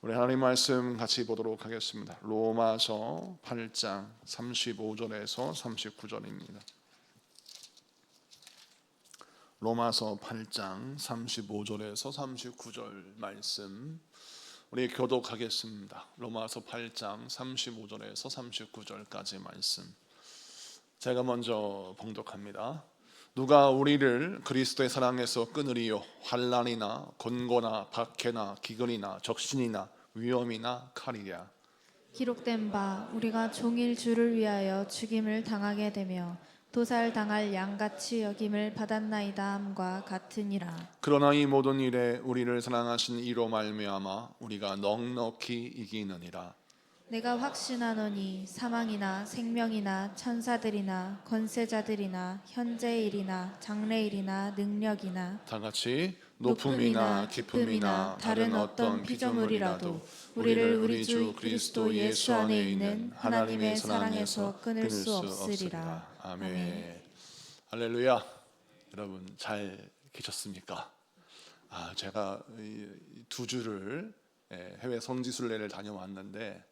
우리 하나님 말씀 같이 보도록 하겠습니다. 로마서 8장 35절에서 39절입니다. 로마서 8장 35절에서 39절 말씀 우리 교독하겠습니다. 로마서 8장 35절에서 39절까지 말씀 제가 먼저 봉독합니다. 누가 우리를 그리스도의 사랑에서 끊으리요? 환난이나 곤고나 박해나 기근이나 적신이나 위험이나 칼이랴. 기록된 바 우리가 종일 주를 위하여 죽임을 당하게 되며 도살당할 양같이 여김을 받았나이다 함과 같으니라. 그러나 이 모든 일에 우리를 사랑하신 이로 말미암아 우리가 넉넉히 이기느니라. 내가 확신하노니 사망이나 생명이나 천사들이나 권세자들이나 현재의 일이나 장래의 일이나 능력이나 다 같이 높음이나 깊음이나 다른 어떤 피조물이라도 우리를 우리 주 그리스도 예수 안에 있는 하나님의 사랑에서 끊을 수 없으리라. 아멘. 할렐루야. 여러분 잘 계셨습니까? 제가 두 주를 해외 성지순례를 다녀왔는데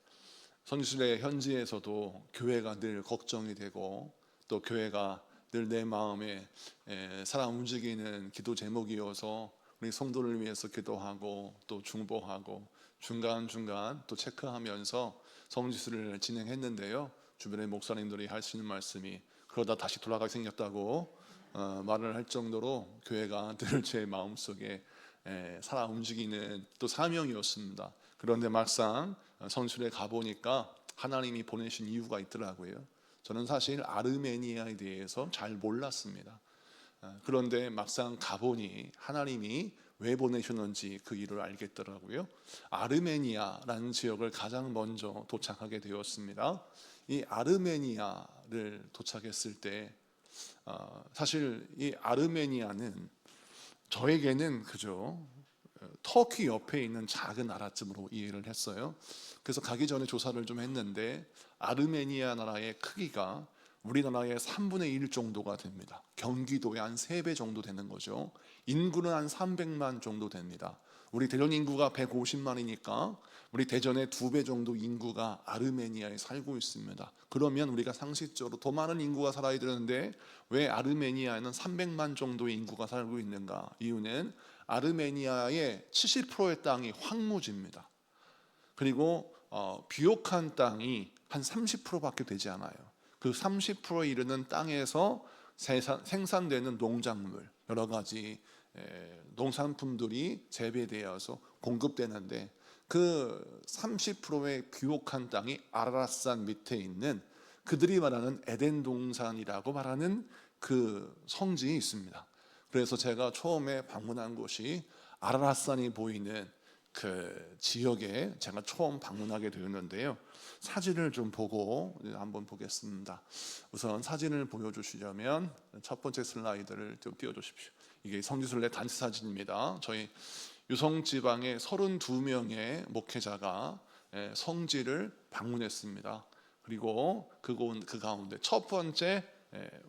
성지순례 현지에서도 교회가 늘 걱정이 되고 또 교회가 늘 내 마음에 사람 움직이는 기도 제목이어서 우리 성도를 위해서 기도하고 또 중보하고 중간중간 또 체크하면서 성지순례를 진행했는데요. 주변의 목사님들이 할 수 있는 말씀이 그러다 다시 돌아가게 생겼다고 말을 할 정도로 교회가 늘 제 마음속에 살아 움직이는 또 사명이었습니다. 그런데 막상 성지순례 가보니까 하나님이 보내신 이유가 있더라고요. 저는 사실 아르메니아에 대해서 잘 몰랐습니다. 그런데 막상 가보니 하나님이 왜 보내셨는지 그 이유를 알겠더라고요. 아르메니아라는 지역을 가장 먼저 도착하게 되었습니다. 이 아르메니아를 도착했을 때 사실 이 아르메니아는 저에게는 그저 터키 옆에 있는 작은 나라쯤으로 이해를 했어요. 그래서 가기 전에 조사를 좀 했는데 아르메니아 나라의 크기가 우리나라의 3분의 1 정도가 됩니다. 경기도의 한 3배 정도 되는 거죠. 인구는 한 300만 정도 됩니다. 우리 대전 인구가 150만이니까 우리 대전의 2배 정도 인구가 아르메니아에 살고 있습니다. 그러면 우리가 상식적으로 더 많은 인구가 살아야 되는데 왜 아르메니아에는 300만 정도의 인구가 살고 있는가? 이유는 아르메니아의 70%의 땅이 황무지입니다. 그리고 비옥한 땅이 한 30%밖에 되지 않아요. 그 30%에 이르는 땅에서 생산되는 농작물, 여러 가지 농산품들이 재배되어서 공급되는데 그 30%의 비옥한 땅이 아라랏산 밑에 있는 그들이 말하는 에덴 동산이라고 말하는 그 성지에 있습니다. 그래서 제가 처음에 방문한 곳이 아라랏산이 보이는 그 지역에 제가 처음 방문하게 되었는데요. 사진을 좀 보고 한번 보겠습니다. 우선 사진을 보여주시려면 첫 번째 슬라이드를 좀 띄워주십시오. 이게 성지순례 단체 사진입니다. 저희 유성지방의 32명의 목회자가 성지를 방문했습니다. 그리고 그 가운데 첫 번째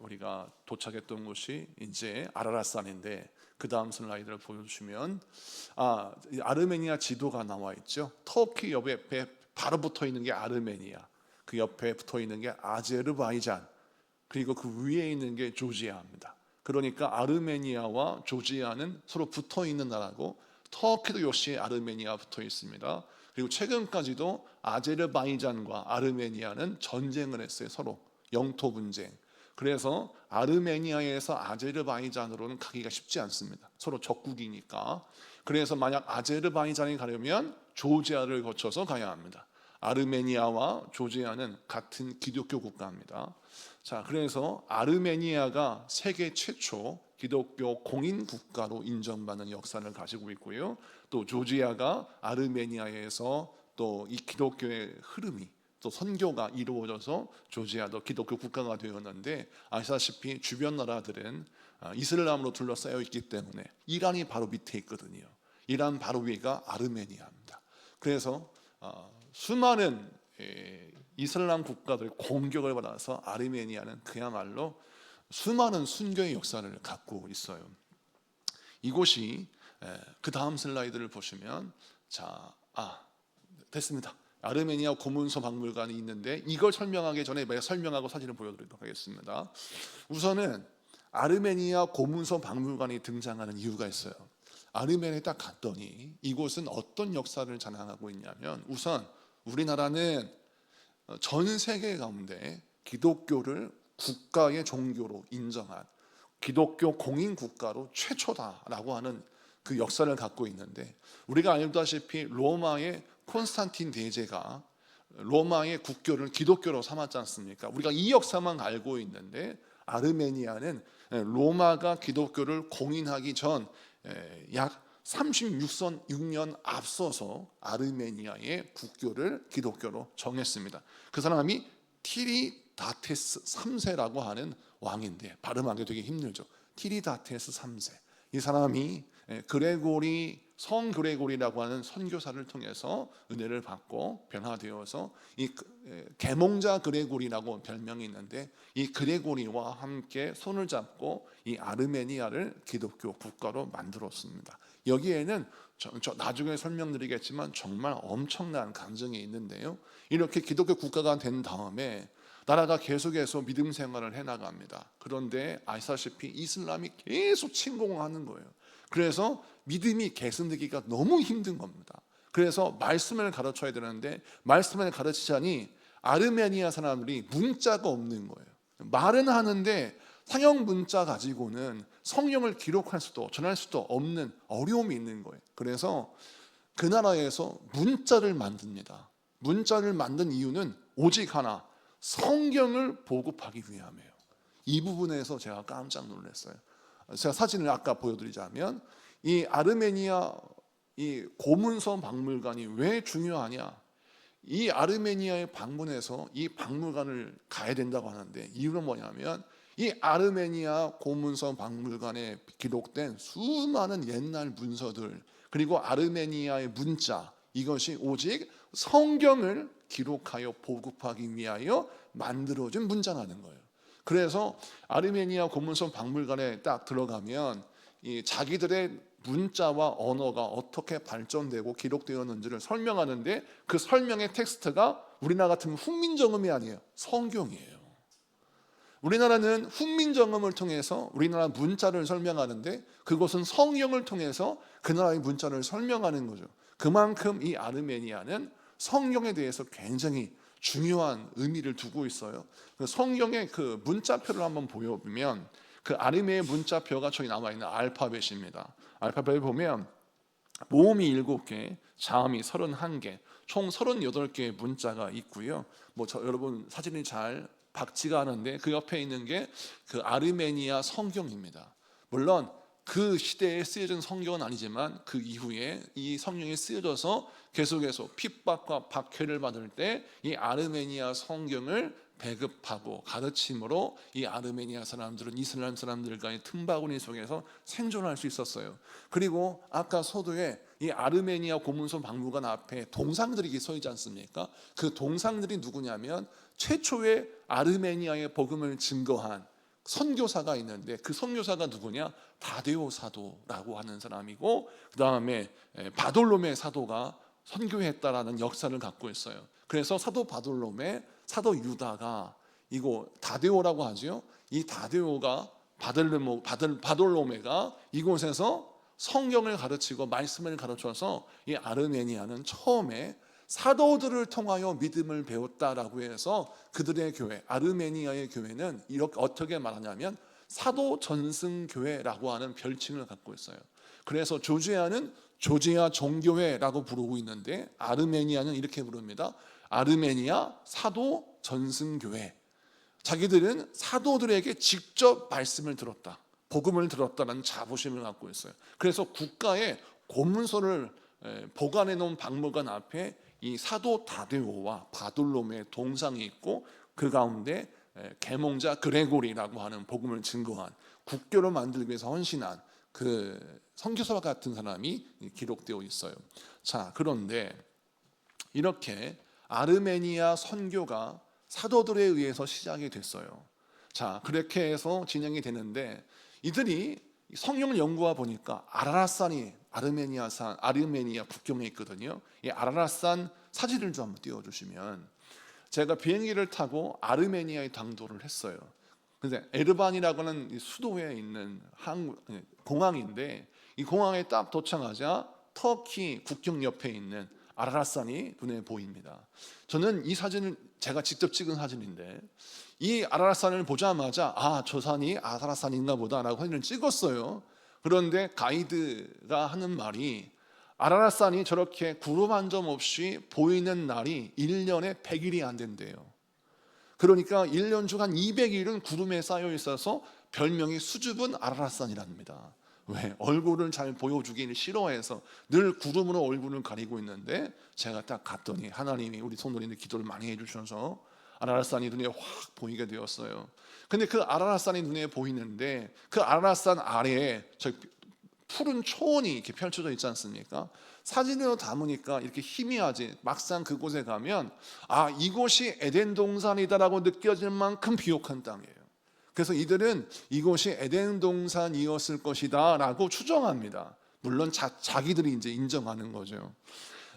우리가 도착했던 곳이 이제 아라랏산인데 그 다음 슬라이드를 보여주시면 아르메니아 지도가 나와 있죠. 터키 옆에 바로 붙어 있는 게 아르메니아, 그 옆에 붙어 있는 게 아제르바이잔, 그리고 그 위에 있는 게 조지아입니다. 그러니까 아르메니아와 조지아는 서로 붙어 있는 나라고 터키도 역시 아르메니아 붙어 있습니다. 그리고 최근까지도 아제르바이잔과 아르메니아는 전쟁을 했어요. 서로 영토 분쟁. 그래서 아르메니아에서 아제르바이잔으로는 가기가 쉽지 않습니다. 서로 적국이니까. 그래서 만약 아제르바이잔에 가려면 조지아를 거쳐서 가야 합니다. 아르메니아와 조지아는 같은 기독교 국가입니다. 자, 그래서 아르메니아가 세계 최초 기독교 공인 국가로 인정받는 역사를 가지고 있고요. 또 조지아가 아르메니아에서 또 이 기독교의 흐름이 또 선교가 이루어져서 조지아도 기독교 국가가 되었는데 아시다시피 주변 나라들은 이슬람으로 둘러싸여 있기 때문에 이란이 바로 밑에 있거든요. 이란 바로 위가 아르메니아입니다. 그래서 수많은 이슬람 국가들 공격을 받아서 아르메니아는 그야말로 수많은 순교의 역사를 갖고 있어요. 이곳이 그 다음 슬라이드를 보시면 됐습니다. 아르메니아 고문서 박물관이 있는데 이걸 설명하기 전에 제가 설명하고 사진을 보여드리도록 하겠습니다. 우선은 아르메니아 고문서 박물관이 등장하는 이유가 있어요. 아르메니아에 딱 갔더니 이곳은 어떤 역사를 자랑하고 있냐면, 우선 우리나라는 전 세계 가운데 기독교를 국가의 종교로 인정한 기독교 공인 국가로 최초다라고 하는 그 역사를 갖고 있는데, 우리가 알다시피 로마의 콘스탄틴 대제가 로마의 국교를 기독교로 삼았지 않습니까? 우리가 이 역사만 알고 있는데, 아르메니아는 로마가 기독교를 공인하기 전 약 36년 앞서서 아르메니아의 국교를 기독교로 정했습니다. 그 사람이 티리다테스 3세라고 하는 왕인데, 발음하기 되게 힘들죠. 티리다테스 3세. 이 사람이 성 그레고리라고 하는 선교사를 통해서 은혜를 받고 변화되어서 이 계몽자 그레고리라고 별명이 있는데, 이 그레고리와 함께 손을 잡고 이 아르메니아를 기독교 국가로 만들었습니다. 여기에는 나중에 설명드리겠지만 정말 엄청난 감정이 있는데요. 이렇게 기독교 국가가 된 다음에 나라가 계속해서 믿음 생활을 해나갑니다. 그런데 아시다시피 이슬람이 계속 침공하는 거예요. 그래서 믿음이 개선되기가 너무 힘든 겁니다. 그래서 말씀을 가르쳐야 되는데 말씀을 가르치자니 아르메니아 사람들이 문자가 없는 거예요. 말은 하는데 상형 문자 가지고는 성경을 기록할 수도 전할 수도 없는 어려움이 있는 거예요. 그래서 그 나라에서 문자를 만듭니다. 문자를 만든 이유는 오직 하나, 성경을 보급하기 위함이에요. 이 부분에서 제가 깜짝 놀랐어요. 제가 사진을 아까 보여드리자면, 이 아르메니아 이 고문서 박물관이 왜 중요하냐? 이 아르메니아에 방문해서 이 박물관을 가야 된다고 하는데, 이유는 뭐냐면 이 아르메니아 고문서 박물관에 기록된 수많은 옛날 문서들, 그리고 아르메니아의 문자, 이것이 오직 성경을 기록하여 보급하기 위하여 만들어진 문자라는 거예요. 그래서 아르메니아 고문서 박물관에 딱 들어가면 이 자기들의 문자와 언어가 어떻게 발전되고 기록되었는지를 설명하는데, 그 설명의 텍스트가 우리나라 같으면 훈민정음이 아니에요. 성경이에요. 우리나라는 훈민정음을 통해서 우리나라 문자를 설명하는데, 그것은 성경을 통해서 그 나라의 문자를 설명하는 거죠. 그만큼 이 아르메니아는 성경에 대해서 굉장히 중요한 의미를 두고 있어요. 성경의 그 문자표를 한번 보여보면, 그 아르메니아 문자표가 저기 나와 있는 알파벳입니다. 알파벳을 보면 모음이 7개, 자음이 31개, 총 38개의 문자가 있고요. 여러분 사진이 잘 박지가 않은데 그 옆에 있는 게 그 아르메니아 성경입니다. 물론 그 시대에 쓰여진 성경은 아니지만 그 이후에 이 성경이 쓰여져서 계속해서 핍박과 박해를 받을 때 이 아르메니아 성경을 배급하고 가르침으로 이 아르메니아 사람들은 이슬람 사람들과의 틈바구니 속에서 생존할 수 있었어요. 그리고 아까 서두에 이 아르메니아 고문서 박물관 앞에 동상들이 서 있지 않습니까? 그 동상들이 누구냐면 최초의 아르메니아의 복음을 증거한 선교사가 있는데, 그 선교사가 누구냐? 다데오 사도라고 하는 사람이고, 그 다음에 바돌로메 사도가 선교했다라는 역사를 갖고 있어요. 그래서 사도 바돌로메, 사도 유다가 이거 다데오라고 하죠. 이 다데오가 바돌로메가 이곳에서 성경을 가르치고 말씀을 가르쳐서 이 아르메니아는 처음에 사도들을 통하여 믿음을 배웠다라고 해서 그들의 교회, 아르메니아의 교회는 이렇게 어떻게 말하냐면 사도 전승교회라고 하는 별칭을 갖고 있어요. 그래서 조지아는 조지아 종교회라고 부르고 있는데, 아르메니아는 이렇게 부릅니다. 아르메니아 사도 전승교회. 자기들은 사도들에게 직접 말씀을 들었다, 복음을 들었다는 자부심을 갖고 있어요. 그래서 국가의 고문서를 보관해 놓은 박물관 앞에 이 사도 다데오와 바돌로메의 동상이 있고, 그 가운데 계몽자 그레고리라고 하는 복음을 증거한, 국교를 만들기 위해서 헌신한 그 선교사 같은 사람이 기록되어 있어요. 자, 그런데 이렇게 아르메니아 선교가 사도들에 의해서 시작이 됐어요. 자, 그렇게 해서 진행이 되는데, 이들이 성경을 연구해 보니까 아라랏산이 아르메니아 국경에 있거든요. 이 아라랏산 사진을 좀 한번 띄워주시면, 제가 비행기를 타고 아르메니아에 당도를 했어요. 근데 에르반이라고 하는 이 수도에 있는 공항인데, 이 공항에 딱 도착하자 터키 국경 옆에 있는 아라랏산이 눈에 보입니다. 저는 이 사진을 제가 직접 찍은 사진인데, 이 아라랏산을 보자마자 저 산이 아라랏산인가 보다라고 사진을 찍었어요. 그런데 가이드가 하는 말이, 아라랏산이 저렇게 구름 한 점 없이 보이는 날이 1년에 100일이 안 된대요. 그러니까 1년 중 한 200일은 구름에 쌓여 있어서 별명이 수줍은 아라랏산이랍니다. 왜? 얼굴을 잘 보여주기를 싫어해서 늘 구름으로 얼굴을 가리고 있는데, 제가 딱 갔더니 하나님이 우리 성도님들 기도를 많이 해주셔서 아라랏산이 눈에 확 보이게 되었어요. 근데 그 아라랏산이 눈에 보이는데, 그 아라랏산 아래에 저 푸른 초원이 이렇게 펼쳐져 있지 않습니까? 사진으로 담으니까 이렇게 희미하지, 막상 그곳에 가면 이곳이 에덴 동산이다라고 느껴질 만큼 비옥한 땅이에요. 그래서 이들은 이곳이 에덴 동산이었을 것이다 라고 추정합니다. 물론 자기들이 이제 인정하는 거죠.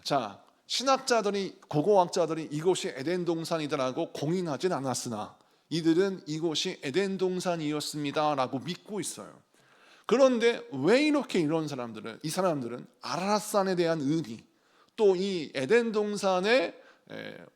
자, 신학자들이, 고고학자들이 이곳이 에덴 동산이다라고 공인하진 않았으나 이들은 이곳이 에덴 동산이었습니다 라고 믿고 있어요. 그런데 왜 이렇게 이 사람들은 아라랏산에 대한 의미, 또 이 에덴 동산의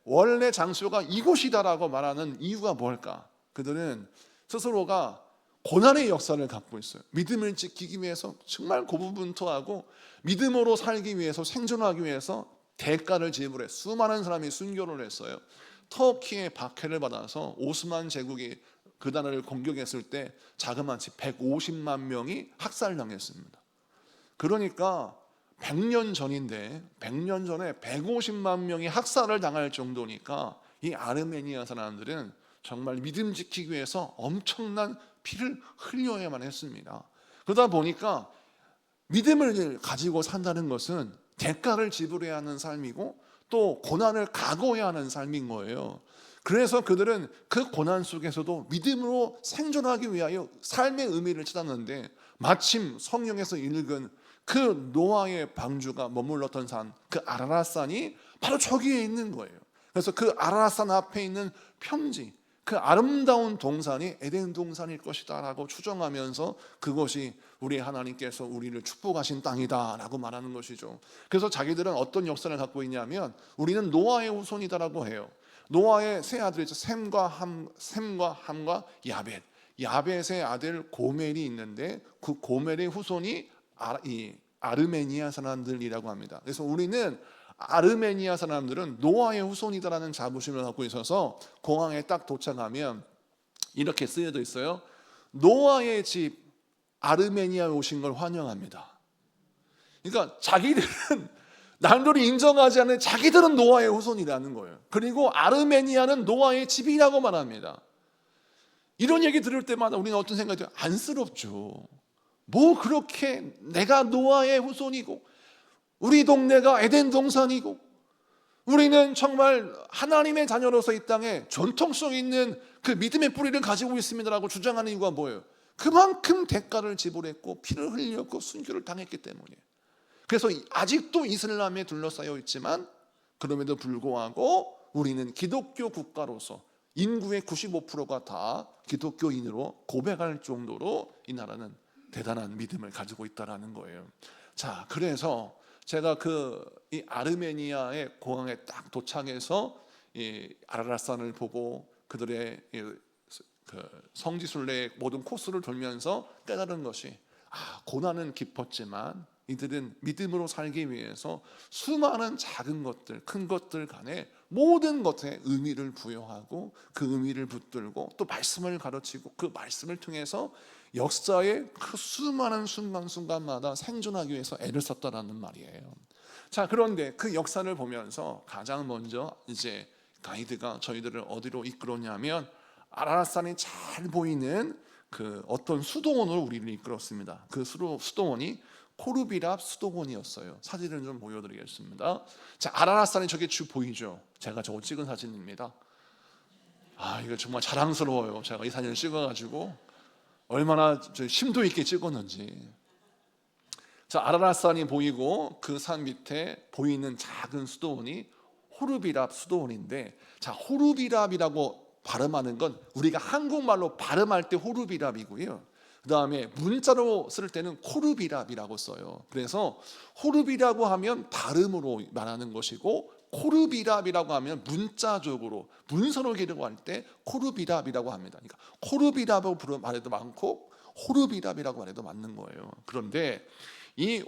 원래 장소가 이곳이다라고 말하는 이유가 뭘까? 그들은 스스로가 고난의 역사를 갖고 있어요. 믿음을 지키기 위해서 정말 고분분투하고 믿음으로 살기 위해서, 생존하기 위해서 대가를 지불해 수많은 사람이 순교를 했어요. 터키의 박해를 받아서 오스만 제국이 그 나라를 공격했을 때 자그마치 150만 명이 학살당했습니다. 그러니까 100년 전인데 100년 전에 150만 명이 학살을 당할 정도니까 이 아르메니아 사람들은 정말 믿음 지키기 위해서 엄청난 피를 흘려야만 했습니다. 그러다 보니까 믿음을 가지고 산다는 것은 대가를 지불해야 하는 삶이고 또 고난을 각오해야 하는 삶인 거예요. 그래서 그들은 그 고난 속에서도 믿음으로 생존하기 위하여 삶의 의미를 찾았는데, 마침 성경에서 읽은 그 노아의 방주가 머물렀던 산, 그 아라랏산이 바로 저기에 있는 거예요. 그래서 그 아라랏산 앞에 있는 평지, 그 아름다운 동산이 에덴 동산일 것이다 라고 추정하면서 그것이 우리 하나님께서 우리를 축복하신 땅이다 라고 말하는 것이죠. 그래서 자기들은 어떤 역사를 갖고 있냐면, 우리는 노아의 후손이다 라고 해요. 노아의 세 아들이죠. 셈과 함과 야벳. 야벳의 아들 고멜이 있는데 그 고멜의 후손이 아르메니아 사람들이라고 합니다. 그래서 우리는 아르메니아 사람들은 노아의 후손이다라는 자부심을 갖고 있어서 공항에 딱 도착하면 이렇게 쓰여져 있어요. 노아의 집 아르메니아에 오신 걸 환영합니다. 그러니까 자기들은 남들이 인정하지 않는, 자기들은 노아의 후손이라는 거예요. 그리고 아르메니아는 노아의 집이라고 말합니다. 이런 얘기 들을 때마다 우리는 어떤 생각이 들어요? 안쓰럽죠. 뭐 그렇게 내가 노아의 후손이고 우리 동네가 에덴 동산이고 우리는 정말 하나님의 자녀로서 이 땅에 전통성 있는 그 믿음의 뿌리를 가지고 있습니다라고 주장하는 이유가 뭐예요? 그만큼 대가를 지불했고 피를 흘렸고 순교를 당했기 때문이에요. 그래서 아직도 이슬람에 둘러싸여 있지만 그럼에도 불구하고 우리는 기독교 국가로서 인구의 95%가 다 기독교인으로 고백할 정도로 이 나라는 대단한 믿음을 가지고 있다라는 거예요. 자, 그래서 제가 이 아르메니아의 공항에 딱 도착해서 이 아라랏산을 보고 그들의 그 성지순례의 모든 코스를 돌면서 깨달은 것이, 고난은 깊었지만 이들은 믿음으로 살기 위해서 수많은 작은 것들, 큰 것들 간에 모든 것에 의미를 부여하고 그 의미를 붙들고 또 말씀을 가르치고 그 말씀을 통해서 역사의 그 수많은 순간순간마다 생존하기 위해서 애를 썼다라는 말이에요. 자, 그런데 그 역사를 보면서 가장 먼저 이제 가이드가 저희들을 어디로 이끌었냐면 아라랏산이 잘 보이는 그 어떤 수도원으로 우리를 이끌었습니다. 그 수도원이 코르비랍 수도원이었어요. 사진을 좀 보여드리겠습니다. 자, 아라랏산이 저게 쭉 보이죠? 제가 저거 찍은 사진입니다. 이거 정말 자랑스러워요. 제가 이 사진을 찍어가지고 얼마나 심도 있게 찍었는지. 자, 아라랏산이 보이고 그 산 밑에 보이는 작은 수도원이 호르비랍 수도원인데, 자, 호르비랍이라고 발음하는 건 우리가 한국말로 발음할 때 호르비랍이고요, 그 다음에 문자로 쓸 때는 코르비랍이라고 써요. 그래서 호르비라고 하면 발음으로 말하는 것이고, 코르비랍이라고 하면 문자적으로 문서로 기록할 때 코르비랍이라고 합니다. 그러니까 코르비랍으로 말해도 많고 호르비랍이라고 말해도 맞는 거예요. 그런데 이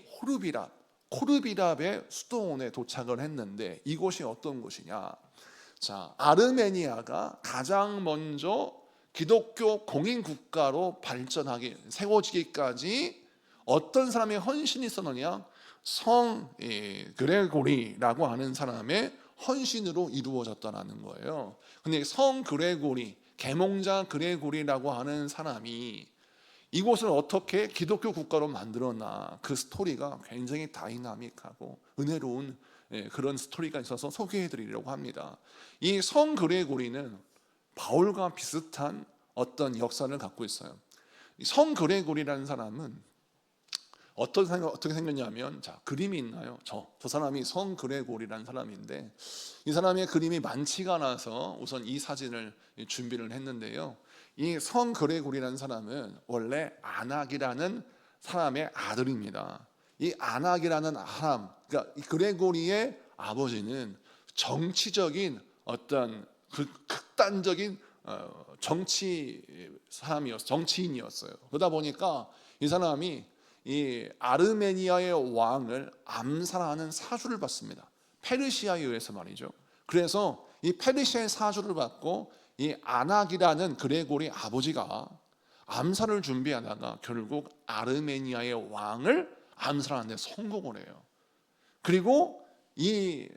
코르비랍의 수도원에 도착을 했는데, 이곳이 어떤 곳이냐? 자, 아르메니아가 가장 먼저 기독교 공인 국가로 발전하기, 세워지기까지 어떤 사람의 헌신이 있었느냐? 성 그레고리라고 하는 사람의 헌신으로 이루어졌다는 거예요. 근데 성 그레고리, 계몽자 그레고리라고 하는 사람이 이곳을 어떻게 기독교 국가로 만들었나, 그 스토리가 굉장히 다이나믹하고 은혜로운 그런 스토리가 있어서 소개해 드리려고 합니다. 이 성 그레고리는 바울과 비슷한 어떤 역사를 갖고 있어요. 성 그레고리라는 사람은 어떻게 생겼냐면, 자, 그림이 있나요? 저 사람이 성 그레고리라는 사람인데, 이 사람의 그림이 많지가 않아서 우선 이 사진을 준비를 했는데요. 이 성 그레고리라는 사람은 원래 아낙이라는 사람의 아들입니다. 이 아낙이라는 사람, 그러니까 이 그레고리의 아버지는 정치적인 어떤 극단적인 정치인이었어요. 그러다 보니까 이 사람이 이 아르메니아의 왕을 암살하는 사주를 받습니다. 페르시아에 의해서 말이죠. 그래서 이 페르시아의 사주를 받고 이 아낙이라는 그레고리 아버지가 암살을 준비하다가 결국 아르메니아의 왕을 암살하는 데 성공을 해요. 그리고 이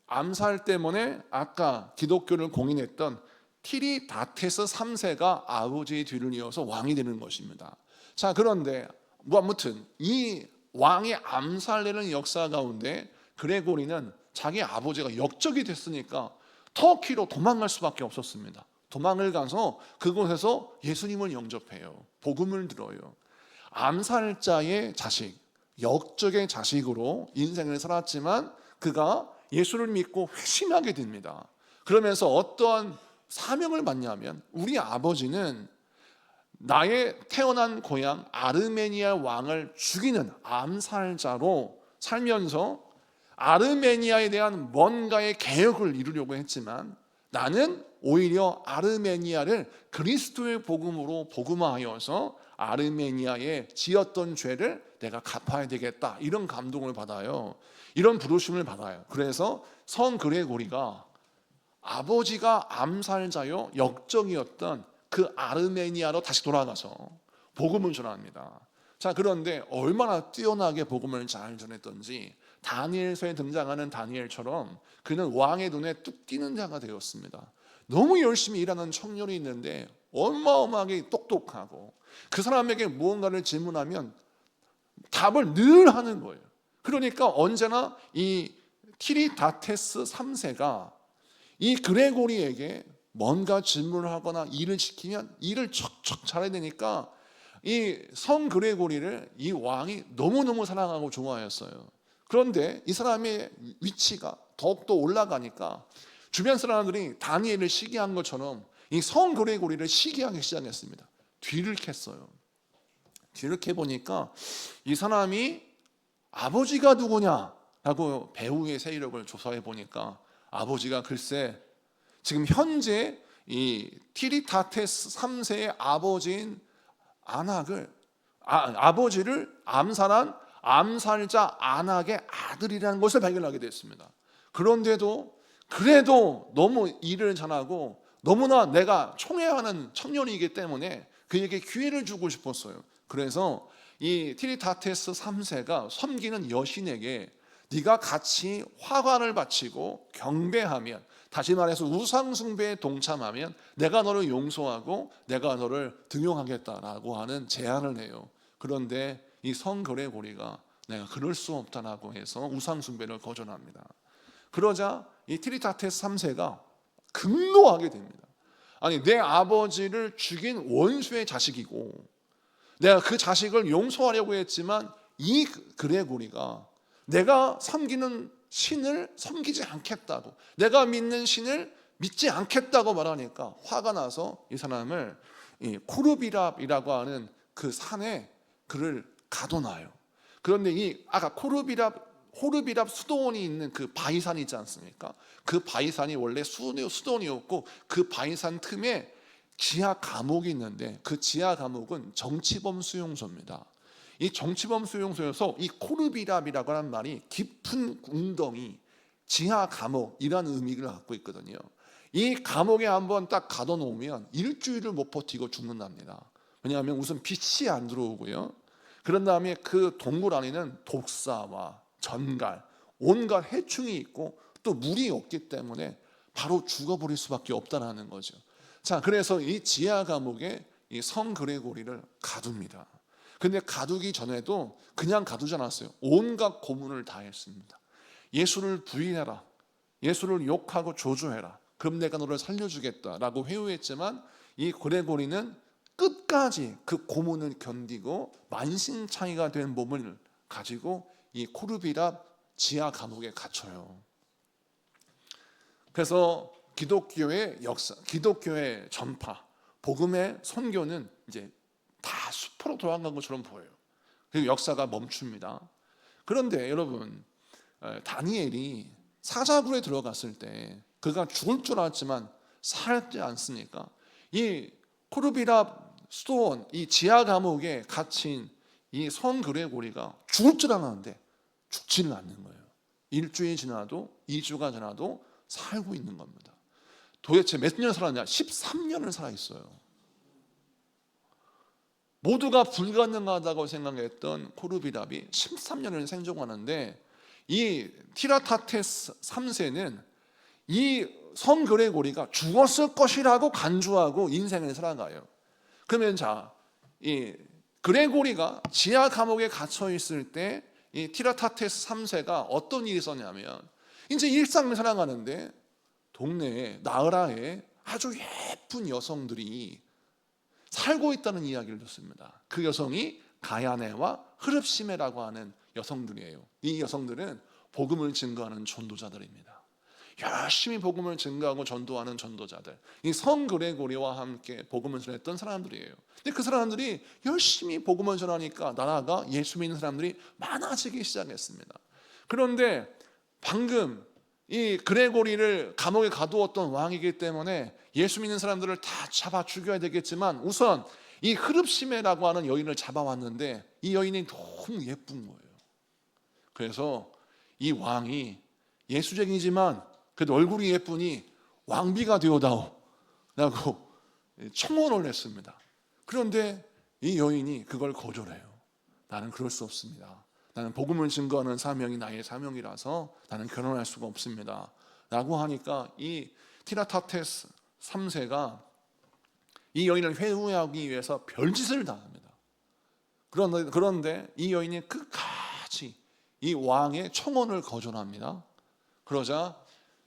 암살 때문에 아까 기독교를 공인했던 티리다테스 3세가 아버지의 뒤를 이어서 왕이 되는 것입니다. 자, 그런데 아무튼 이 왕의 암살되는 역사 가운데 그레고리는 자기 아버지가 역적이 됐으니까 터키로 도망갈 수밖에 없었습니다. 도망을 가서 그곳에서 예수님을 영접해요. 복음을 들어요. 암살자의 자식, 역적의 자식으로 인생을 살았지만 그가 예수를 믿고 회심하게 됩니다. 그러면서 어떠한 사명을 받냐면, 우리 아버지는 나의 태어난 고향 아르메니아 왕을 죽이는 암살자로 살면서 아르메니아에 대한 뭔가의 개혁을 이루려고 했지만, 나는 오히려 아르메니아를 그리스도의 복음으로 복음화하여서 아르메니아에 지었던 죄를 내가 갚아야 되겠다, 이런 감동을 받아요. 이런 부르심을 받아요. 그래서 성 그레고리가 아버지가 암살자요 역적이었던 그 아르메니아로 다시 돌아가서 복음을 전합니다. 자, 그런데 얼마나 뛰어나게 복음을 잘 전했던지, 다니엘서에 등장하는 다니엘처럼 그는 왕의 눈에 뚝 띄는 자가 되었습니다. 너무 열심히 일하는 청년이 있는데 어마어마하게 똑똑하고, 그 사람에게 무언가를 질문하면 답을 늘 하는 거예요. 그러니까 언제나 이 티리다테스 3세가 이 그레고리에게 뭔가 질문을 하거나 일을 시키면 일을 척척 잘해야 되니까 이 성 그레고리를 이 왕이 너무너무 사랑하고 좋아했어요. 그런데 이 사람의 위치가 더욱더 올라가니까 주변 사람들이 다니엘을 시기한 것처럼 이 성 그레고리를 시기하기 시작했습니다. 뒤를 캤어요. 뒤를 캐보니까 이 사람이 아버지가 누구냐라고 배후의 세력을 조사해 보니까, 아버지가 글쎄 지금 현재 이 티리다테스 3세의 아버지인 아버지를 암살한 암살자 아낙의 아들이라는 것을 발견하게 됐습니다. 그래도 너무 일을 잘하고 너무나 내가 총애하는 청년이기 때문에 그에게 기회를 주고 싶었어요. 그래서 이 티리다테스 3세가 섬기는 여신에게 네가 같이 화관을 바치고 경배하면, 다시 말해서 우상숭배에 동참하면 내가 너를 용서하고 내가 너를 등용하겠다라고 하는 제안을 해요. 그런데 이 성 그레고리가 내가 그럴 수 없다라고 해서 우상숭배를 거절합니다. 그러자 이 티리다테스 3세가 극노하게 됩니다. 아니, 내 아버지를 죽인 원수의 자식이고 내가 그 자식을 용서하려고 했지만 이 그레고리가 내가 섬기는 신을 섬기지 않겠다고, 내가 믿는 신을 믿지 않겠다고 말하니까 화가 나서 이 사람을 이 코르비랍이라고 하는 그 산에 그를 가둬놔요. 그런데 이 아까 호르비랍 수도원이 있는 그 바위산이 있지 않습니까? 그 바위산이 원래 수도원이었고 그 바위산 틈에 지하 감옥이 있는데 그 지하 감옥은 정치범 수용소입니다. 이 정치범 수용소에서 이 코르비랍이라고 하는 말이 깊은 웅덩이, 지하 감옥이라는 의미를 갖고 있거든요. 이 감옥에 한번 딱 가둬놓으면 일주일을 못 버티고 죽는답니다. 왜냐하면 우선 빛이 안 들어오고요. 그런 다음에 그 동굴 안에는 독사와 전갈, 온갖 해충이 있고 또 물이 없기 때문에 바로 죽어버릴 수밖에 없다는 거죠. 자, 그래서 이 지하 감옥에 이 성 그레고리를 가둡니다. 근데 가두기 전에도 그냥 가두지 않았어요. 온갖 고문을 다 했습니다. 예수를 부인해라, 예수를 욕하고 조조해라, 그럼 내가 너를 살려주겠다라고 회유했지만 이 그레고리는 끝까지 그 고문을 견디고 만신창이가 된 몸을 가지고 이 코르비랍 지하 감옥에 갇혀요. 그래서 기독교의 역사, 기독교의 전파, 복음의 선교는 이제 다 수포로 돌아간 것처럼 보여요. 그리고 역사가 멈춥니다. 그런데 여러분, 다니엘이 사자굴에 들어갔을 때 그가 죽을 줄 알았지만 살지 않습니까? 이 코르비랍 수도원, 이 지하 감옥에 갇힌 이 성 그레고리가 죽을 줄 알았는데 죽지는 않는 거예요. 일주일이 지나도 2주가 지나도 살고 있는 겁니다. 도대체 몇 년 살았냐? 13년을 살아있어요. 모두가 불가능하다고 생각했던 코르비랍이 13년을 생존하는데 이 티라타테스 3세는 이 성 그레고리가 죽었을 것이라고 간주하고 인생을 살아가요. 그러면 자, 이 그레고리가 지하 감옥에 갇혀 있을 때 이 티라타테스 3세가 어떤 일이 있었냐면 이제 일상을 살아가는데 동네에 나으라에 아주 예쁜 여성들이 살고 있다는 이야기를 듣습니다. 그 여성이 가야네와 흐릅시메라고 하는 여성들이에요. 이 여성들은 복음을 증거하는 전도자들입니다. 열심히 복음을 증거하고 전도하는 전도자들, 이 성 그레고리와 함께 복음을 전했던 사람들이에요. 근데 그 사람들이 열심히 복음을 전하니까 나라가 예수 믿는 사람들이 많아지기 시작했습니다. 그런데 방금 이 그레고리를 감옥에 가두었던 왕이기 때문에 예수 믿는 사람들을 다 잡아 죽여야 되겠지만 우선 이 흐릅시메라고 하는 여인을 잡아왔는데 이 여인이 너무 예쁜 거예요. 그래서 이 왕이 예수쟁이지만 그래도 얼굴이 예쁘니 왕비가 되어다오 라고 청혼을 했습니다. 그런데 이 여인이 그걸 거절해요. 나는 그럴 수 없습니다. 나는 복음을 증거하는 사명이 나의 사명이라서 나는 결혼할 수가 없습니다 라고 하니까 이 티라타테스 3세가 이 여인을 회유하기 위해서 별짓을 다 합니다. 그런데 이 여인이 끝까지 이 왕의 청혼을 거절합니다. 그러자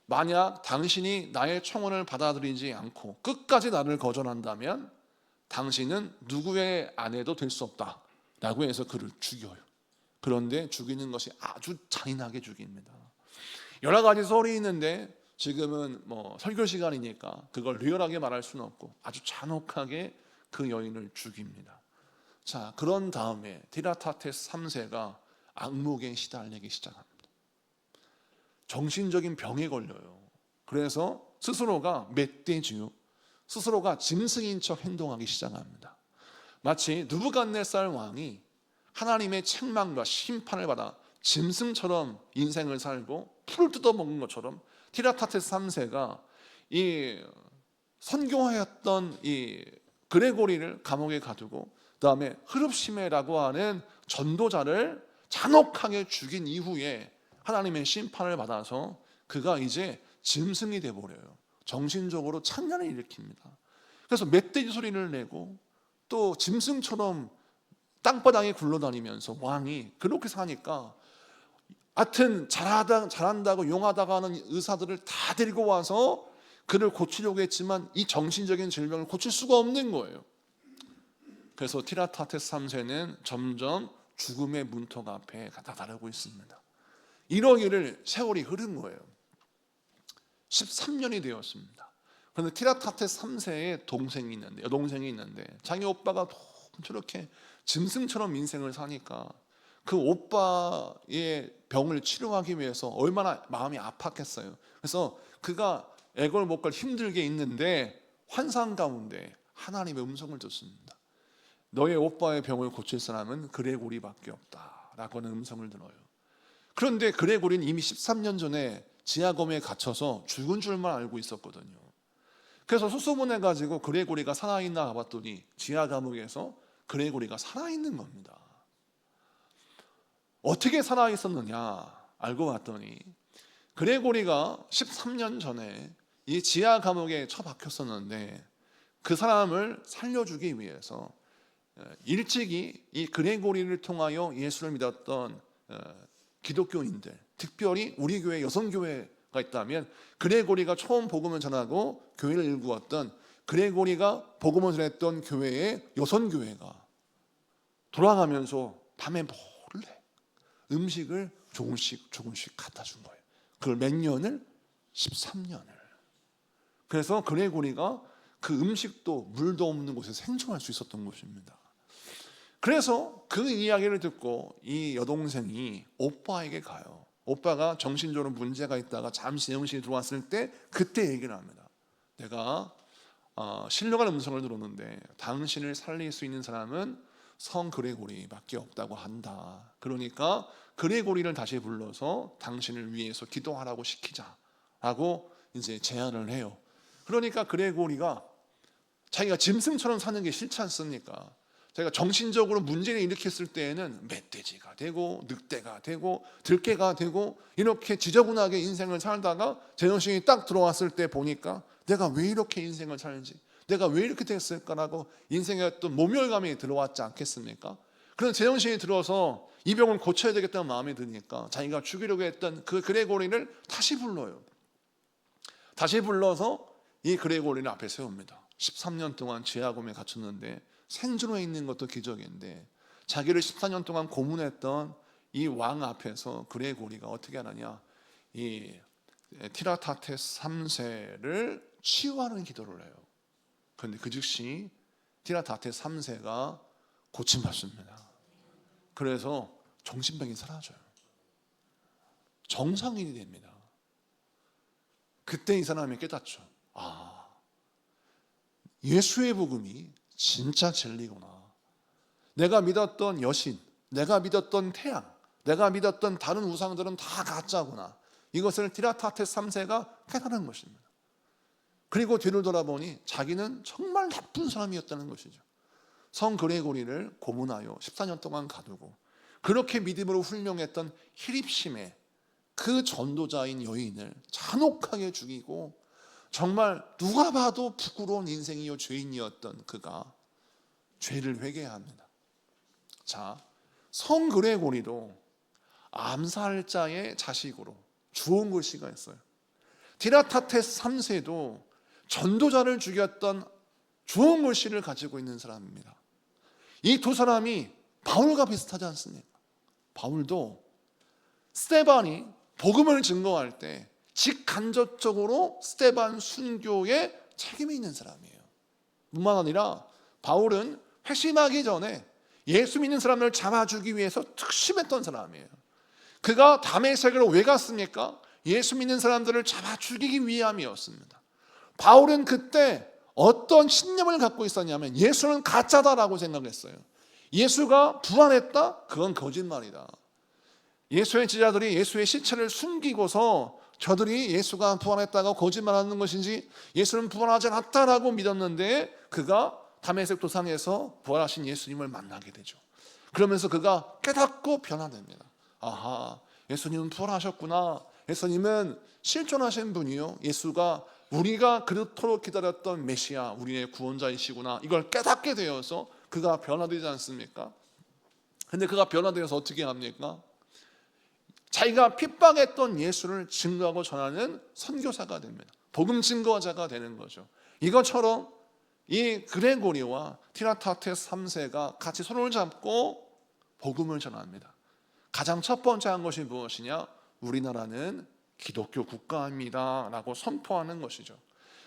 만약 당신이 나의 청혼을 받아들이지 않고 끝까지 나를 거절한다면 당신은 누구의 아내도 될 수 없다 라고 해서 그를 죽여요. 그런데 죽이는 것이 아주 잔인하게 죽입니다. 여러 가지 설이 있는데 지금은 뭐 설교 시간이니까 그걸 리얼하게 말할 수는 없고 아주 잔혹하게 그 여인을 죽입니다. 자, 그런 다음에 티라타테스 3세가 악몽에 시달리기 시작합니다. 정신적인 병에 걸려요. 그래서 스스로가 멧돼지요, 스스로가 짐승인 척 행동하기 시작합니다. 마치 느부갓네살 왕이 하나님의 책망과 심판을 받아 짐승처럼 인생을 살고 풀을 뜯어먹는 것처럼 티라타테스 3세가 이 선교하였던 이 그레고리를 감옥에 가두고 그다음에 흐릅시메라고 하는 전도자를 잔혹하게 죽인 이후에 하나님의 심판을 받아서 그가 이제 짐승이 되어버려요. 정신적으로 찬란을 일으킵니다. 그래서 멧돼지 소리를 내고 또 짐승처럼 땅바닥에 굴러다니면서 왕이 그렇게 사니까 하여튼 잘한다고 용하다고 하는 의사들을 다 데리고 와서 그를 고치려고 했지만 이 정신적인 질병을 고칠 수가 없는 거예요. 그래서 티라타테스 3세는 점점 죽음의 문턱 앞에 다다르고 있습니다. 이러기를 세월이 흐른 거예요. 13년이 되었습니다. 그런데 티라타테스 3세의 동생이 있는데, 여동생이 있는데 자기 오빠가 저렇게 짐승처럼 인생을 사니까 그 오빠의 병을 치료하기 위해서 얼마나 마음이 아팠겠어요. 그래서 그가 애걸 못 걸 힘들게 있는데 환상 가운데 하나님의 음성을 듣습니다. 너의 오빠의 병을 고칠 사람은 그레고리밖에 없다 라고 하는 음성을 들어요. 그런데 그레고리는 이미 13년 전에 지하검에 갇혀서 죽은 줄만 알고 있었거든요. 그래서 수소문해가지고 그레고리가 살아있나 봤더니 지하 감옥에서 그레고리가 살아있는 겁니다. 어떻게 살아있었느냐 알고 봤더니 그레고리가 13년 전에 이 지하 감옥에 처박혔었는데 그 사람을 살려주기 위해서 일찍이 이 그레고리를 통하여 예수를 믿었던 기독교인들, 특별히 우리 교회 여성교회가 있다면 그레고리가 처음 복음을 전하고 교회를 일구었던 그레고리가 복음을 전했던 교회의 여성교회가 돌아가면서 밤에 몰래 음식을 조금씩 갖다 준 거예요. 그걸 몇 년을? 13년을. 그래서 그레고리가 그 음식도 물도 없는 곳에 생존할 수 있었던 것입니다. 그래서 그 이야기를 듣고 이 여동생이 오빠에게 가요. 오빠가 정신적으로 문제가 있다가 잠시 정신이 들어왔을 때 그때 얘기를 합니다. 내가 신령한 음성을 들었는데 당신을 살릴 수 있는 사람은 성 그레고리밖에 없다고 한다. 그러니까 그레고리를 다시 불러서 당신을 위해서 기도하라고 시키자라고 이제 제안을 해요. 그러니까 그레고리가 자기가 짐승처럼 사는 게 싫지 않습니까? 자기가 정신적으로 문제를 일으켰을 때에는 멧돼지가 되고 늑대가 되고 들개가 되고 이렇게 지저분하게 인생을 살다가 제정신이 딱 들어왔을 때 보니까 내가 왜 이렇게 인생을 살지? 내가 왜 이렇게 됐을까라고 인생의 어떤 모멸감이 들어왔지 않겠습니까? 그런 제정신이 들어서 이 병을 고쳐야 되겠다는 마음이 드니까 자기가 죽이려고 했던 그 그레고리를 다시 불러요. 다시 불러서 이 그레고리를 앞에 세웁니다. 13년 동안 지하검에 갇혔는데 생존해 있는 것도 기적인데 자기를 14년 동안 고문했던 이 왕 앞에서 그레고리가 어떻게 하느냐, 이 티라타테스 3세를 치유하는 기도를 해요. 그런데 그 즉시 티라타테스 3세가 고침받습니다. 그래서 정신병이 사라져요. 정상인이 됩니다. 그때 이 사람이 깨닫죠. 예수의 복음이 진짜 진리구나. 내가 믿었던 여신, 내가 믿었던 태양, 내가 믿었던 다른 우상들은 다 가짜구나. 이것을 티라타테스 3세가 깨달은 것입니다. 그리고 뒤를 돌아보니 자기는 정말 나쁜 사람이었다는 것이죠. 성 그레고리를 고문하여 14년 동안 가두고 그렇게 믿음으로 훌륭했던 히립심의 그 전도자인 여인을 잔혹하게 죽이고 정말 누가 봐도 부끄러운 인생이요 죄인이었던 그가 죄를 회개합니다. 자, 성 그레고리도 암살자의 자식으로 주온 글씨가 있어요. 티라타테스 3세도 전도자를 죽였던 주온 글씨를 가지고 있는 사람입니다. 이 두 사람이 바울과 비슷하지 않습니까? 바울도 스데반이 복음을 증거할 때 직간접적으로 스데반 순교에 책임이 있는 사람이에요. 뿐만 아니라 바울은 회심하기 전에 예수 믿는 사람을 잡아주기 위해서 특심했던 사람이에요. 그가 다메섹으로 왜 갔습니까? 예수 믿는 사람들을 잡아 죽이기 위함이었습니다. 바울은 그때 어떤 신념을 갖고 있었냐면 예수는 가짜다라고 생각했어요. 예수가 부활했다? 그건 거짓말이다. 예수의 제자들이 예수의 시체를 숨기고서 저들이 예수가 부활했다고 거짓말하는 것인지 예수는 부활하지 않았다라고 믿었는데 그가 다메섹 도상에서 부활하신 예수님을 만나게 되죠. 그러면서 그가 깨닫고 변화됩니다. 아하, 예수님은 부활하셨구나. 예수님은 실존하신 분이요, 예수가 우리가 그토록 기다렸던 메시아, 우리의 구원자이시구나. 이걸 깨닫게 되어서 그가 변화되지 않습니까? 근데 그가 변화되어서 어떻게 합니까? 자기가 핍박했던 예수를 증거하고 전하는 선교사가 됩니다. 복음 증거자가 되는 거죠. 이것처럼 이 그레고리와 티라타테스 3세가 같이 손을 잡고 복음을 전합니다. 가장 첫 번째 한 것이 무엇이냐? 우리나라는 기독교 국가입니다 라고 선포하는 것이죠.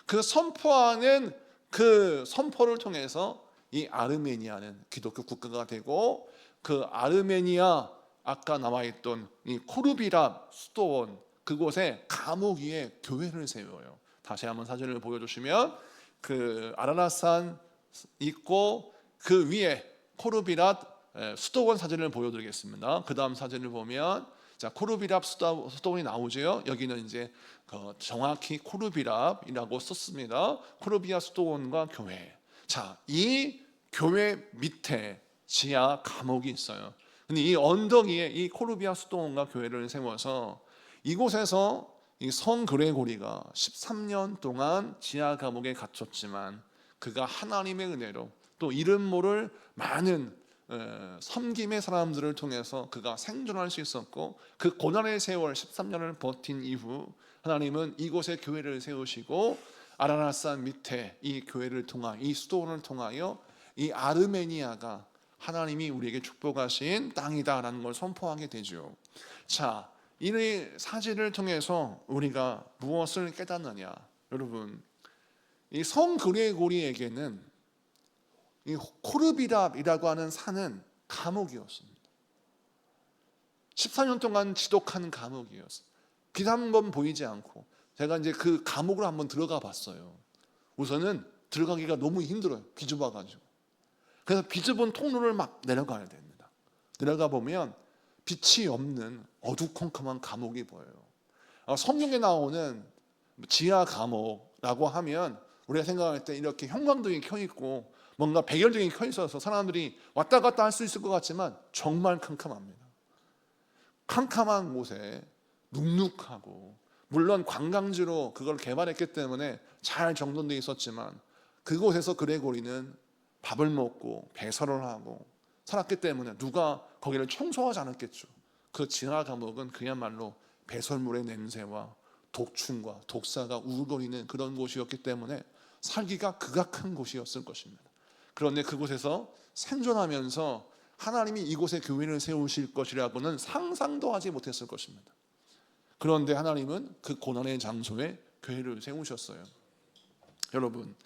그 선포하는 그 선포를 통해서 이 아르메니아는 기독교 국가가 되고, 그 아르메니아 아까 나와있던 이 코르비랍 수도원 그곳에 감옥 위에 교회를 세워요. 다시 한번 사진을 보여주시면 그 아라라산 있고 그 위에 코르비랍 수도원 사진을 보여드리겠습니다. 그 다음 사진을 보면 자, 코르비랍 수도원이 나오죠. 여기는 이제 정확히 코르비랍이라고 썼습니다. 코르비아 수도원과 교회. 자, 이 교회 밑에 지하 감옥이 있어요. 근데 이 언덕 위에 이 코르비아 수도원과 교회를 세워서 이곳에서 이 성 그레고리가 13년 동안 지하 감옥에 갇혔지만 그가 하나님의 은혜로 또 이름 모를 많은 섬김의 사람들을 통해서 그가 생존할 수 있었고, 그 고난의 세월 13년을 버틴 이후 하나님은 이곳에 교회를 세우시고 아라라산 밑에 이 교회를 통하여, 이 수도원을 통하여 이 아르메니아가 하나님이 우리에게 축복하신 땅이다라는 걸 선포하게 되죠. 자, 이 사진을 통해서 우리가 무엇을 깨닫느냐? 여러분, 이 성 그레고리에게는 이 코르비랍이라고 하는 산은 감옥이었습니다. 14년 동안 지독한 감옥이었어요. 빛 한 번 보이지 않고. 제가 이제 그 감옥을 한번 들어가 봤어요. 우선은 들어가기가 너무 힘들어요. 비좁아가지고. 그래서 비좁은 통로를 막 내려가야 됩니다. 내려가 보면 빛이 없는 어두컴컴한 감옥이 보여요. 성경에 나오는 지하 감옥이라고 하면 우리가 생각할 때 이렇게 형광등이 켜 있고 뭔가 백열등이 켜 있어서 사람들이 왔다 갔다 할 수 있을 것 같지만 정말 캄캄합니다. 캄캄한 곳에 눅눅하고, 물론 관광지로 그걸 개발했기 때문에 잘 정돈되어 있었지만 그곳에서 그레고리는 밥을 먹고 배설을 하고 살았기 때문에 누가 거기를 청소하지 않았겠죠. 그 지하 감옥은 그야말로 배설물의 냄새와 독충과 독사가 우거리는 그런 곳이었기 때문에 살기가 극악한 곳이었을 것입니다. 그런데 그곳에서 생존하면서 하나님이 이곳에 교회를 세우실 것이라고는 상상도 하지 못했을 것입니다. 그런데 하나님은 그 고난의 장소에 교회를 세우셨어요. 여러분,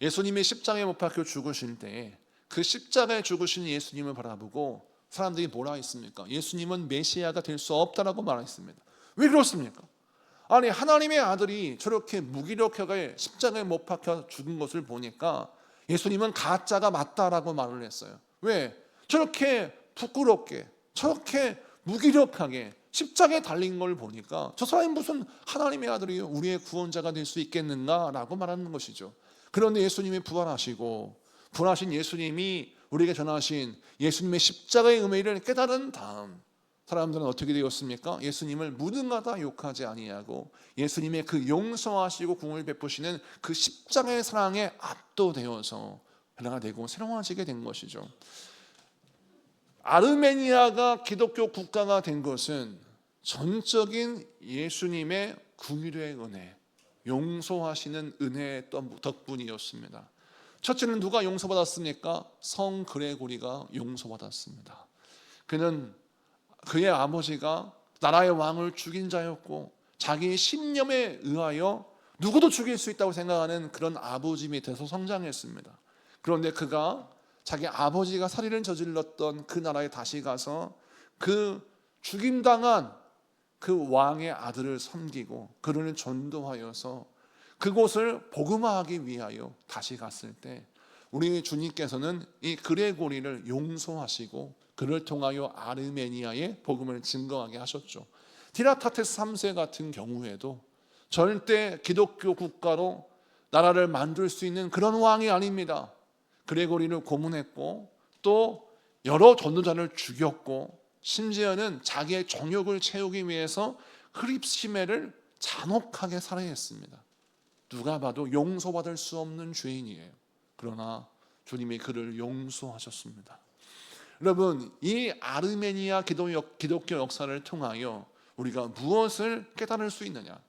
예수님이 십자가에 못 박혀 죽으실 때 그 십자가에 죽으신 예수님을 바라보고 사람들이 뭐라 했습니까? 예수님은 메시아가 될 수 없다라고 말했습니다. 왜 그렇습니까? 아니, 하나님의 아들이 저렇게 무기력하게 십자가에 못 박혀 죽은 것을 보니까 예수님은 가짜가 맞다라고 말을 했어요. 왜? 저렇게 부끄럽게, 저렇게 무기력하게 십자가에 달린 걸 보니까 저 사람이 무슨 하나님의 아들이 우리의 구원자가 될 수 있겠는가라고 말하는 것이죠. 그런데 예수님이 부활하시고, 부활하신 예수님이 우리에게 전하신 예수님의 십자가의 의미를 깨달은 다음 사람들은 어떻게 되었습니까? 예수님을 무능하다 욕하지 아니하고 예수님의 그 용서하시고 궁을 베푸시는 그 십자가의 사랑에 압도되어서 하나가 되고 새로워지게 된 것이죠. 아르메니아가 기독교 국가가 된 것은 전적인 예수님의 긍휼의 은혜, 용서하시는 은혜의 덕분이었습니다. 첫째는 누가 용서받았습니까? 성 그레고리가 용서받았습니다. 그는 그의 아버지가 나라의 왕을 죽인 자였고 자기의 신념에 의하여 누구도 죽일 수 있다고 생각하는 그런 아버지 밑에서 성장했습니다. 그런데 그가 자기 아버지가 살인을 저질렀던 그 나라에 다시 가서 그 죽임당한 그 왕의 아들을 섬기고 그를 전도하여서 그곳을 복음화하기 위하여 다시 갔을 때 우리 주님께서는 이 그레고리를 용서하시고 그를 통하여 아르메니아의 복음을 증거하게 하셨죠. 티라타테스 3세 같은 경우에도 절대 기독교 국가로 나라를 만들 수 있는 그런 왕이 아닙니다. 그레고리를 고문했고 또 여러 전도자를 죽였고 심지어는 자기의 정욕을 채우기 위해서 흡입심해를 잔혹하게 살해했습니다. 누가 봐도 용서받을 수 없는 죄인이에요. 그러나 주님이 그를 용서하셨습니다. 여러분, 이 아르메니아 기독교 역사를 통하여 우리가 무엇을 깨달을 수 있느냐?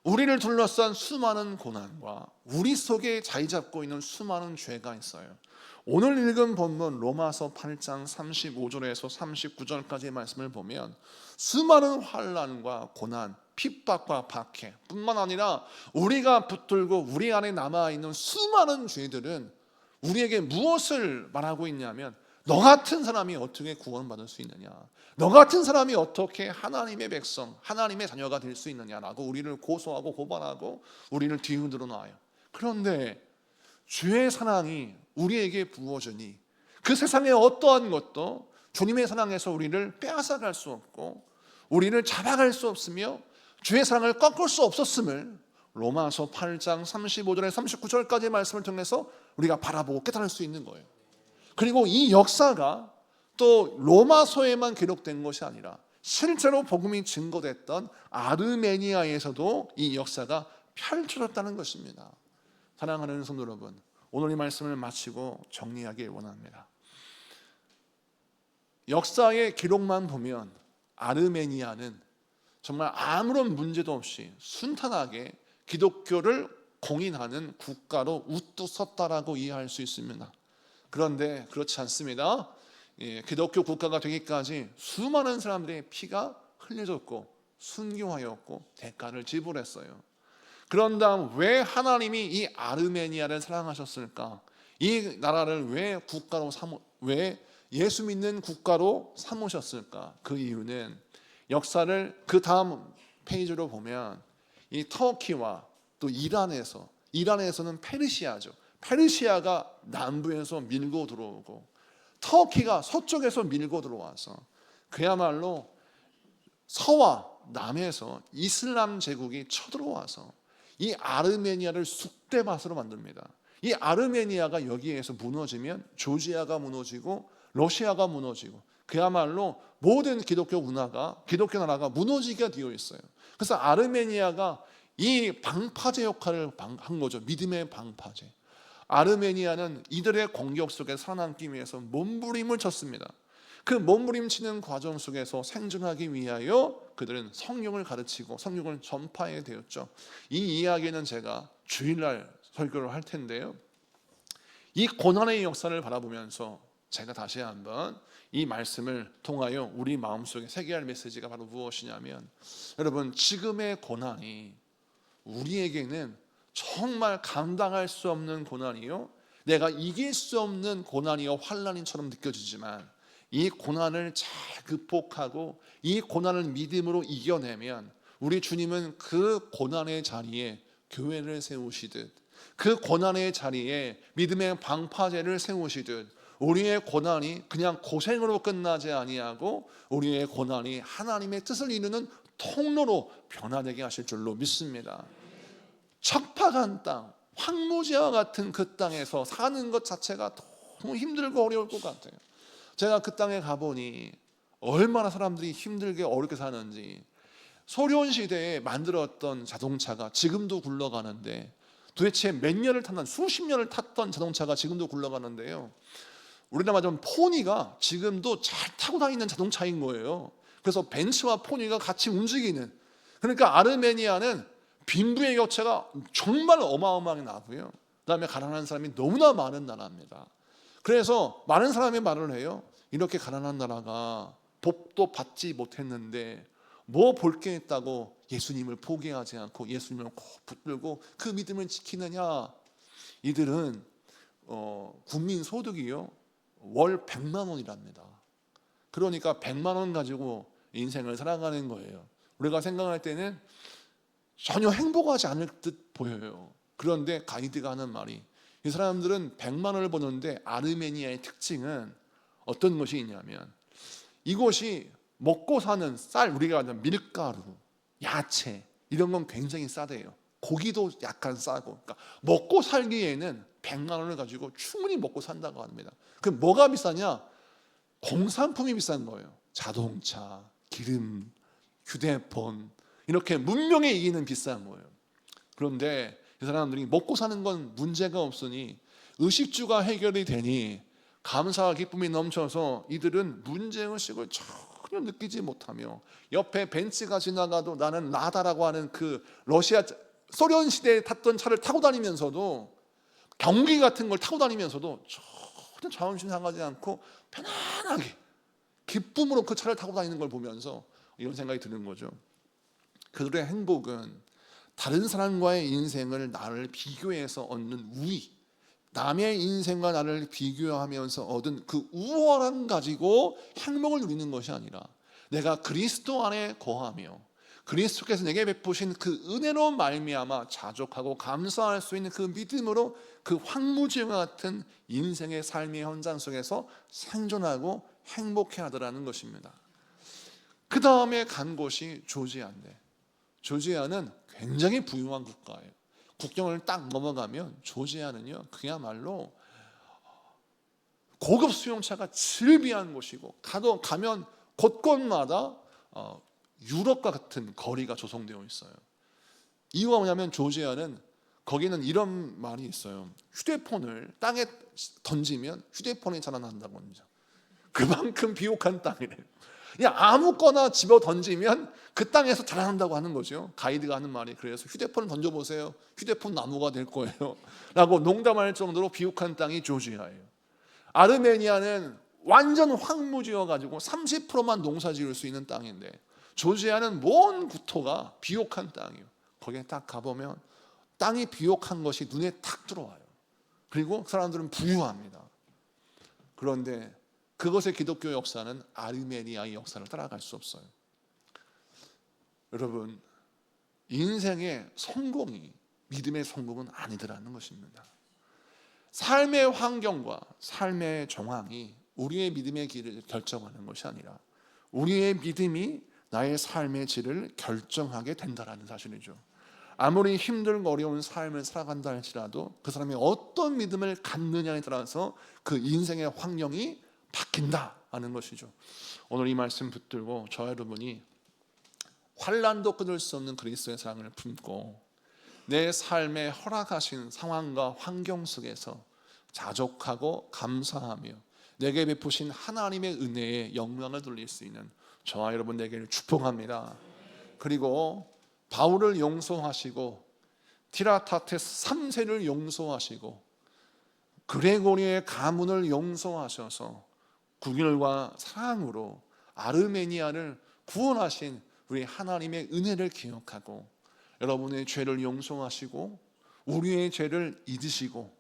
우리를 둘러싼 수많은 고난과 우리 속에 자리 잡고 있는 수많은 죄가 있어요. 오늘 읽은 본문 로마서 8장 35절에서 39절까지의 말씀을 보면 수많은 환난과 고난, 핍박과 박해 뿐만 아니라 우리가 붙들고 우리 안에 남아있는 수많은 죄들은 우리에게 무엇을 말하고 있냐면, 너 같은 사람이 어떻게 구원받을 수 있느냐, 너 같은 사람이 어떻게 하나님의 백성, 하나님의 자녀가 될 수 있느냐라고 우리를 고소하고 고발하고 우리를 뒤흔들어 놔요. 그런데 주의 사랑이 우리에게 부어지니 그 세상의 어떠한 것도 주님의 사랑에서 우리를 빼앗아갈 수 없고 우리를 잡아갈 수 없으며 주의 사랑을 꺾을 수 없었음을 로마서 8장 35절에 39절까지의 말씀을 통해서 우리가 바라보고 깨달을 수 있는 거예요. 그리고 이 역사가 또 로마서에만 기록된 것이 아니라 실제로 복음이 증거됐던 아르메니아에서도 이 역사가 펼쳐졌다는 것입니다. 사랑하는 성도 여러분, 오늘 이 말씀을 마치고 정리하길 원합니다. 역사의 기록만 보면 아르메니아는 정말 아무런 문제도 없이 순탄하게 기독교를 공인하는 국가로 우뚝 섰다라고 이해할 수 있습니다. 그런데 그렇지 않습니다. 기독교 국가가 되기까지 수많은 사람들의 피가 흘려졌고 순교하였고 대가를 지불했어요. 그런 다음 왜 하나님이 이 아르메니아를 사랑하셨을까? 이 나라를 왜 예수 믿는 국가로 삼으셨을까? 그 이유는 역사를 그 다음 페이지로 보면 이 터키와 또 이란에서는 페르시아죠. 페르시아가 남부에서 밀고 들어오고 터키가 서쪽에서 밀고 들어와서 그야말로 서와 남에서 이슬람 제국이 쳐들어와서 이 아르메니아를 쑥대밭으로 만듭니다. 이 아르메니아가 여기에서 무너지면 조지아가 무너지고 러시아가 무너지고 그야말로 모든 기독교 문화가, 기독교 나라가 무너지게 되어 있어요. 그래서 아르메니아가 이 방파제 역할을 한 거죠. 믿음의 방파제. 아르메니아는 이들의 공격 속에 살아남기 위해서 몸부림을 쳤습니다. 그 몸부림치는 과정 속에서 생존하기 위하여 그들은 성경을 가르치고 성경을 전파해야 되었죠. 이 이야기는 제가 주일날 설교를 할 텐데요, 이 고난의 역사를 바라보면서 제가 다시 한번 이 말씀을 통하여 우리 마음속에 새겨야 할 메시지가 바로 무엇이냐면, 여러분, 지금의 고난이 우리에게는 정말 감당할 수 없는 고난이요, 내가 이길 수 없는 고난이요 환난처럼 느껴지지만 이 고난을 잘 극복하고 이 고난을 믿음으로 이겨내면 우리 주님은 그 고난의 자리에 교회를 세우시듯, 그 고난의 자리에 믿음의 방파제를 세우시듯 우리의 고난이 그냥 고생으로 끝나지 아니하고 우리의 고난이 하나님의 뜻을 이루는 통로로 변화되게 하실 줄로 믿습니다. 척박한 땅, 황무지와 같은 그 땅에서 사는 것 자체가 너무 힘들고 어려울 것 같아요. 제가 그 땅에 가보니 얼마나 사람들이 힘들게 어렵게 사는지, 소련 시대에 만들었던 자동차가 지금도 굴러가는데, 도대체 몇 년을 탔나, 수십 년을 탔던 자동차가 지금도 굴러가는데요, 우리나라 좀 포니가 지금도 잘 타고 다니는 자동차인 거예요. 그래서 벤츠와 포니가 같이 움직이는, 그러니까 아르메니아는 빈부의 격차가 정말 어마어마하게 나고요, 그다음에 가난한 사람이 너무나 많은 나라입니다. 그래서 많은 사람이 말을 해요. 이렇게 가난한 나라가 복도 받지 못했는데 뭐 볼 게 있다고 예수님을 포기하지 않고 예수님을 꼭 붙들고 그 믿음을 지키느냐. 이들은 국민 소득이요 월 100만 원이랍니다. 그러니까 100만 원 가지고 인생을 살아가는 거예요. 우리가 생각할 때는 전혀 행복하지 않을 듯 보여요. 그런데 가이드가 하는 말이, 이 사람들은 100만 원을 버는데 아르메니아의 특징은 어떤 것이 있냐면, 이곳이 먹고 사는 쌀, 우리가 하는 밀가루, 야채 이런 건 굉장히 싸대요. 고기도 약간 싸고, 그러니까 먹고 살기에는 100만 원을 가지고 충분히 먹고 산다고 합니다. 그럼 뭐가 비싸냐? 공산품이 비싼 거예요. 자동차, 기름, 휴대폰, 이렇게 문명에 이기는 비싼 거예요. 그런데 이 사람들이 먹고 사는 건 문제가 없으니, 의식주가 해결이 되니 감사와 기쁨이 넘쳐서 이들은 문제의식을 전혀 전혀 느끼지 못하며 옆에 벤츠가 지나가도 나는 나다라고 하는 그 러시아 소련 시대에 탔던 차를 타고 다니면서도, 경기 같은 걸 타고 다니면서도 전혀 자존심 상하지 않고 편안하게 기쁨으로 그 차를 타고 다니는 걸 보면서 이런 생각이 드는 거죠. 그들의 행복은 다른 사람과의 인생을 나를 비교해서 얻는 우위, 남의 인생과 나를 비교하면서 얻은 그 우월함 가지고 행복을 누리는 것이 아니라, 내가 그리스도 안에 거하며 그리스도께서 내게 베푸신 그 은혜로 말미암아 자족하고 감사할 수 있는 그 믿음으로 그 황무지와 같은 인생의 삶의 현장 속에서 생존하고 행복해하더라는 것입니다. 그 다음에 간 곳이 조지아인데, 조지아는 굉장히 부유한 국가예요. 국경을 딱 넘어가면 조지아는요, 그야말로 고급 수용차가 즐비한 곳이고, 가면 곳곳마다 유럽과 같은 거리가 조성되어 있어요. 이유가 뭐냐면 조지아는, 거기는 이런 말이 있어요. 휴대폰을 땅에 던지면 휴대폰이 자라난다고 합니다. 그만큼 비옥한 땅이래요. 그냥 아무거나 집어 던지면 그 땅에서 자라난다고 하는 거죠. 가이드가 하는 말이, 그래서 휴대폰을 던져보세요, 휴대폰 나무가 될 거예요 라고 농담할 정도로 비옥한 땅이 조지아예요. 아르메니아는 완전 황무지여 가지고 30%만 농사 지을 수 있는 땅인데, 조지아는 먼 국토가 비옥한 땅이에요. 거기에 딱 가보면 땅이 비옥한 것이 눈에 탁 들어와요. 그리고 사람들은 부유합니다. 그런데 그것의 기독교 역사는 아르메니아의 역사를 따라갈 수 없어요. 여러분, 인생의 성공이 믿음의 성공은 아니더라는 것입니다. 삶의 환경과 삶의 정황이 우리의 믿음의 길을 결정하는 것이 아니라, 우리의 믿음이 나의 삶의 질을 결정하게 된다는 사실이죠. 아무리 힘들고 어려운 삶을 살아간다 할지라도 그 사람이 어떤 믿음을 갖느냐에 따라서 그 인생의 환경이 바뀐다 하는 것이죠. 오늘 이 말씀 붙들고 저와 여러분이 환난도 끊을 수 없는 그리스도의 사랑을 품고 내 삶에 허락하신 상황과 환경 속에서 자족하고 감사하며 내게 베푸신 하나님의 은혜에 영광을 돌릴 수 있는 저와 여러분 되기를 축복합니다. 그리고 바울을 용서하시고 티라타테스 3세를 용서하시고 그레고리의 가문을 용서하셔서 국률과 사랑으로 아르메니아를 구원하신 우리 하나님의 은혜를 기억하고, 여러분의 죄를 용서하시고 우리의 죄를 잊으시고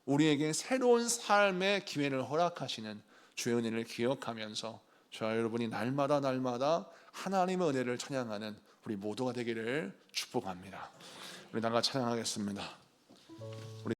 우리에게 새로운 삶의 기회를 허락하시는 주의 은혜를 기억하면서 저와 여러분이 날마다 하나님의 은혜를 찬양하는 우리 모두가 되기를 축복합니다. 우리 나가 찬양하겠습니다.